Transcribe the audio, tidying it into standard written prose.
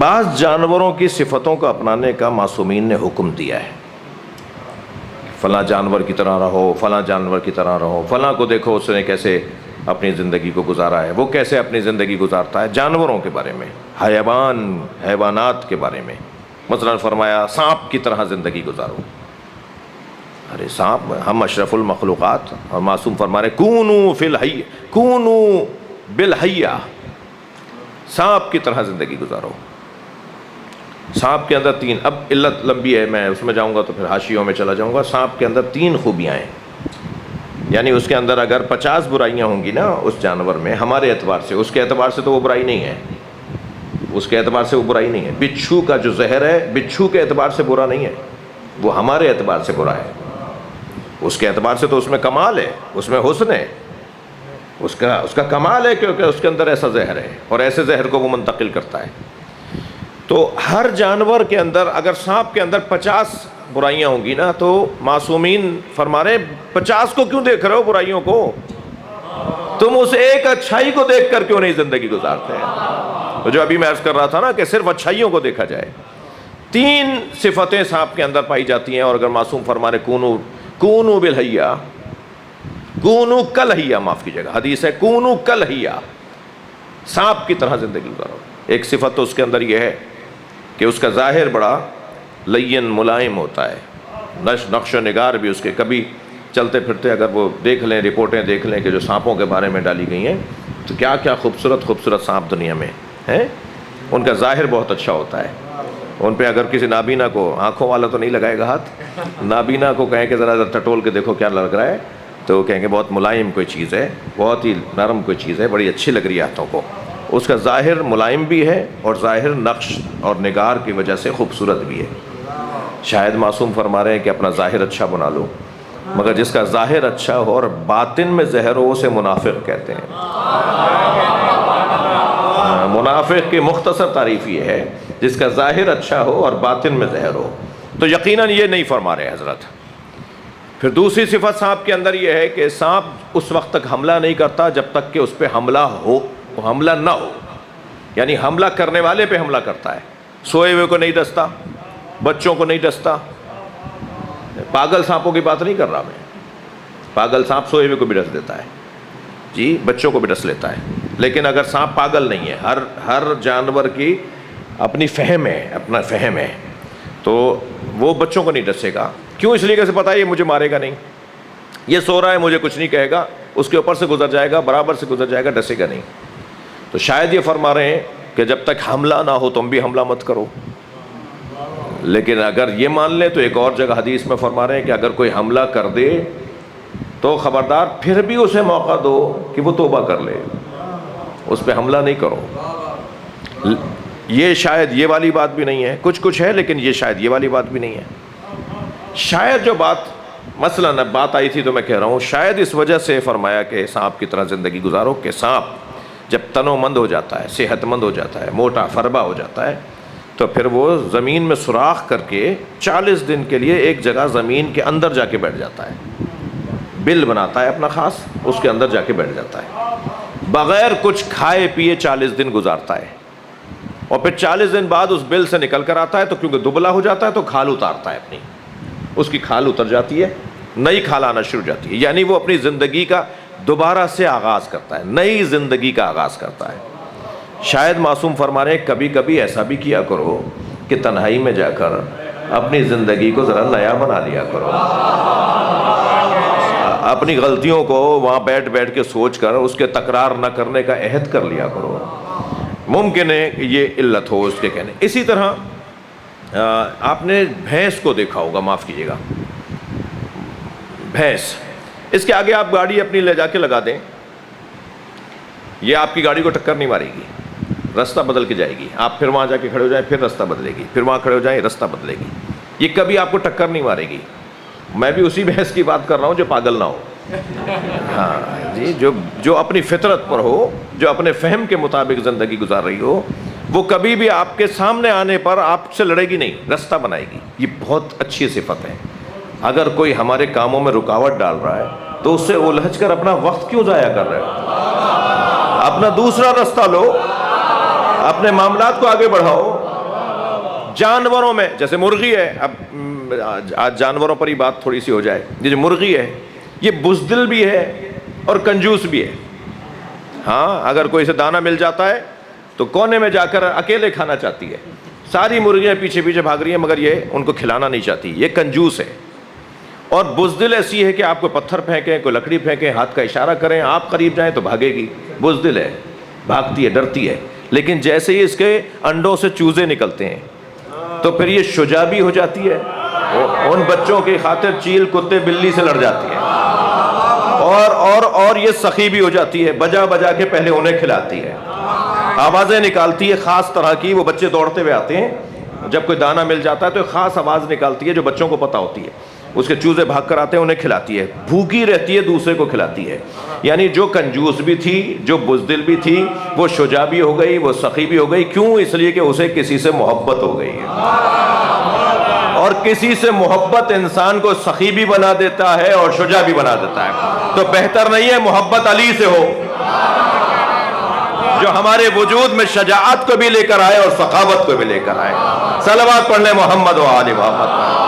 بعض جانوروں کی صفتوں کو اپنانے کا معصومین نے حکم دیا ہے، فلاں جانور کی طرح رہو، فلاں جانور کی طرح رہو، فلاں کو دیکھو اس نے کیسے اپنی زندگی کو گزارا ہے، وہ کیسے اپنی زندگی گزارتا ہے۔ جانوروں کے بارے میں، حیوانات کے بارے میں مثلا فرمایا سانپ کی طرح زندگی گزارو۔ ارے سانپ، ہم اشرف المخلوقات، اور معصوم فرما رہے کونو بالحیہ، سانپ کی طرح زندگی گزارو۔ سانپ کے اندر تین، اب علت لمبی ہے، میں اس میں جاؤں گا تو پھر حاشیوں میں چلا جاؤں گا۔ سانپ کے اندر تین خوبیاں ہیں، یعنی اس کے اندر اگر 50 برائیاں ہوں گی نا اس جانور میں، ہمارے اعتبار سے، اس کے اعتبار سے تو وہ برائی نہیں ہے، اس کے اعتبار سے وہ برائی نہیں ہے۔ بچھو کا جو زہر ہے بچھو کے اعتبار سے برا نہیں ہے، وہ ہمارے اعتبار سے برا ہے۔ اس کے اعتبار سے تو اس میں کمال ہے، اس میں حسن ہے، اس کا کمال ہے، کیونکہ اس کے اندر ایسا زہر ہے اور ایسے زہر کو وہ منتقل کرتا ہے۔ تو ہر جانور کے اندر، اگر سانپ کے اندر 50 برائیاں ہوں گی نا، تو معصومین فرما رہے 50 کو کیوں دیکھ رہے ہو برائیوں کو؟ تم اس ایک اچھائی کو دیکھ کر کیوں نہیں زندگی گزارتے ہیں؟ تو جو ابھی میں عرض کر رہا تھا نا کہ صرف اچھائیوں کو دیکھا جائے۔ 3 صفتیں سانپ کے اندر پائی جاتی ہیں، اور اگر معصوم فرما رہے کونو بالحیہ، کونو کلحیہ، معاف کیجیے گا، حدیث ہے کونو کلحیہ، سانپ کی طرح زندگی گزارو۔ ایک صفت تو اس کے اندر یہ ہے کہ اس کا ظاہر بڑا لین ملائم ہوتا ہے، نقش و نگار بھی اس کے، کبھی چلتے پھرتے اگر وہ دیکھ لیں، رپورٹیں دیکھ لیں کہ جو سانپوں کے بارے میں ڈالی گئی ہیں، تو کیا کیا خوبصورت خوبصورت سانپ دنیا میں ہیں۔ ان کا ظاہر بہت اچھا ہوتا ہے۔ ان پہ اگر کسی نابینا کو، آنکھوں والا تو نہیں لگائے گا ہاتھ، نابینا کو کہیں کہ ذرا ٹٹول کے دیکھو کیا لگ رہا ہے، تو وہ کہیں گے بہت ملائم کوئی چیز ہے، بہت ہی نرم کوئی چیز ہے، بڑی اچھی لگ رہی ہے ہاتھوں کو۔ اس کا ظاہر ملائم بھی ہے، اور ظاہر نقش اور نگار کی وجہ سے خوبصورت بھی ہے۔ شاید معصوم فرما رہے ہیں کہ اپنا ظاہر اچھا بنا لو، مگر جس کا ظاہر اچھا ہو اور باطن میں زہر ہو اسے منافق کہتے ہیں۔ منافق کی مختصر تعریف یہ ہے، جس کا ظاہر اچھا ہو اور باطن میں زہر ہو۔ تو یقیناً یہ نہیں فرما رہے حضرت۔ پھر دوسری صفت سانپ کے اندر یہ ہے کہ سانپ اس وقت تک حملہ نہیں کرتا جب تک کہ اس پہ حملہ ہو، حملہ نہ ہو، یعنی حملہ کرنے والے پہ حملہ کرتا ہے۔ سوئے ہوئے کو نہیں ڈستا، بچوں کو نہیں ڈستا۔ پاگل سانپوں کی بات نہیں کر رہا میں، پاگل سانپ سوئے ہوئے کو بھی ڈس دیتا ہے، جی بچوں کو بھی ڈس لیتا ہے۔ لیکن اگر سانپ پاگل نہیں ہے، ہر جانور کی اپنی فہم ہے، اپنا فہم ہے، تو وہ بچوں کو نہیں ڈسے گا۔ کیوں؟ اس لیے کہ پتہ ہے یہ مجھے مارے گا نہیں، یہ سو رہا ہے مجھے کچھ نہیں کہے گا، اس کے اوپر سے گزر جائے گا، برابر سے گزر جائے گا، ڈسے گا نہیں۔ تو شاید یہ فرما رہے ہیں کہ جب تک حملہ نہ ہو تم بھی حملہ مت کرو۔ لیکن اگر یہ مان لیں تو ایک اور جگہ حدیث میں فرما رہے ہیں کہ اگر کوئی حملہ کر دے تو خبردار پھر بھی اسے موقع دو کہ وہ توبہ کر لے، اس پہ حملہ نہیں کرو۔ یہ شاید یہ والی بات بھی نہیں ہے، کچھ ہے، لیکن یہ شاید یہ والی بات بھی نہیں ہے۔ شاید جو بات مثلا بات آئی تھی تو میں کہہ رہا ہوں، شاید اس وجہ سے فرمایا کہ سانپ کی طرح زندگی گزارو، کہ سانپ جب تنو مند ہو جاتا ہے، صحت مند ہو جاتا ہے، موٹا فربا ہو جاتا ہے، تو پھر وہ زمین میں سوراخ کر کے 40 دن کے لیے ایک جگہ زمین کے اندر جا کے بیٹھ جاتا ہے، بل بناتا ہے اپنا خاص، اس کے اندر جا کے بیٹھ جاتا ہے، بغیر کچھ کھائے پیے 40 دن گزارتا ہے، اور پھر 40 دن بعد اس بل سے نکل کر آتا ہے، تو کیونکہ دبلا ہو جاتا ہے تو کھال اتارتا ہے، اپنی اس کی کھال اتر جاتی ہے، نئی کھال آنا شروع ہو جاتی ہے، یعنی وہ اپنی زندگی کا دوبارہ سے آغاز کرتا ہے، نئی زندگی کا آغاز کرتا ہے۔ شاید معصوم فرما رہے ہیں کبھی کبھی ایسا بھی کیا کرو کہ تنہائی میں جا کر اپنی زندگی کو ذرا نیا بنا لیا کرو، اپنی غلطیوں کو وہاں بیٹھ بیٹھ کے سوچ کر اس کے تکرار نہ کرنے کا عہد کر لیا کرو۔ ممکن ہے کہ یہ علت ہو اس کے کہنے۔ اسی طرح آپ نے بھینس کو دیکھا ہوگا، معاف کیجیے گا، بھینس، اس کے آگے آپ گاڑی اپنی لے جا کے لگا دیں، یہ آپ کی گاڑی کو ٹکر نہیں مارے گی، راستہ بدل کے جائے گی، آپ پھر وہاں جا کے کھڑے ہو جائیں پھر راستہ بدلے گی، پھر وہاں کھڑے ہو جائیں راستہ بدلے گی، یہ کبھی آپ کو ٹکر نہیں مارے گی۔ میں بھی اسی بھینس کی بات کر رہا ہوں جو پاگل نہ ہو، ہاں جی، جو اپنی فطرت پر ہو، جو اپنے فہم کے مطابق زندگی گزار رہی ہو، وہ کبھی بھی آپ کے سامنے آنے پر آپ سے لڑے گی نہیں، راستہ بنائے گی۔ یہ بہت اچھی صفت ہے۔ اگر کوئی ہمارے کاموں میں رکاوٹ ڈال رہا ہے تو اس سے الجھ کر اپنا وقت کیوں ضائع کر رہے ہو؟ اپنا دوسرا راستہ لو، اپنے معاملات کو آگے بڑھاؤ۔ جانوروں میں جیسے مرغی ہے، اب آج جانوروں پر ہی بات تھوڑی سی ہو جائے، یہ جو مرغی ہے یہ بزدل بھی ہے اور کنجوس بھی ہے. ہاں اگر کوئی سے دانہ مل جاتا ہے تو کونے میں جا کر اکیلے کھانا چاہتی ہے، ساری مرغیاں پیچھے پیچھے بھاگ رہی ہیں مگر یہ ان کو کھلانا نہیں چاہتی، یہ کنجوس ہے. اور بزدل ایسی ہے کہ آپ کو پتھر پھینکیں، کوئی لکڑی پھینکیں، ہاتھ کا اشارہ کریں، آپ قریب جائیں تو بھاگے گی. بزدل ہے، بھاگتی ہے، ڈرتی ہے. لیکن جیسے ہی اس کے انڈوں سے چوزے نکلتے ہیں تو پھر یہ شجاع بھی ہو جاتی ہے، ان بچوں کی خاطر چیل کتے بلی سے لڑ جاتی ہے، اور یہ سخی بھی ہو جاتی ہے، بجا بجا کے پہلے انہیں کھلاتی ہے، آوازیں نکالتی ہے خاص طرح کی. وہ بچے دوڑتے ہوئے آتے ہیں، جب کوئی دانہ مل جاتا ہے تو خاص آواز نکالتی ہے جو بچوں کو پتہ ہوتی ہے. اس کے چوزے بھاگ کر آتے ہیں، انہیں کھلاتی ہے، بھوکی رہتی ہے، دوسرے کو کھلاتی ہے. یعنی جو کنجوس بھی تھی، جو بزدل بھی تھی، وہ شجاع بھی ہو گئی، وہ سخی بھی ہو گئی. کیوں؟ اس لیے کہ اسے کسی سے محبت ہو گئی ہے. اور کسی سے محبت انسان کو سخی بھی بنا دیتا ہے اور شجاع بھی بنا دیتا ہے. تو بہتر نہیں ہے محبت علی سے ہو جو ہمارے وجود میں شجاعت کو بھی لے کر آئے اور سخاوت کو بھی لے کر آئے. صلوات پڑھ لیں محمد و آل محمد.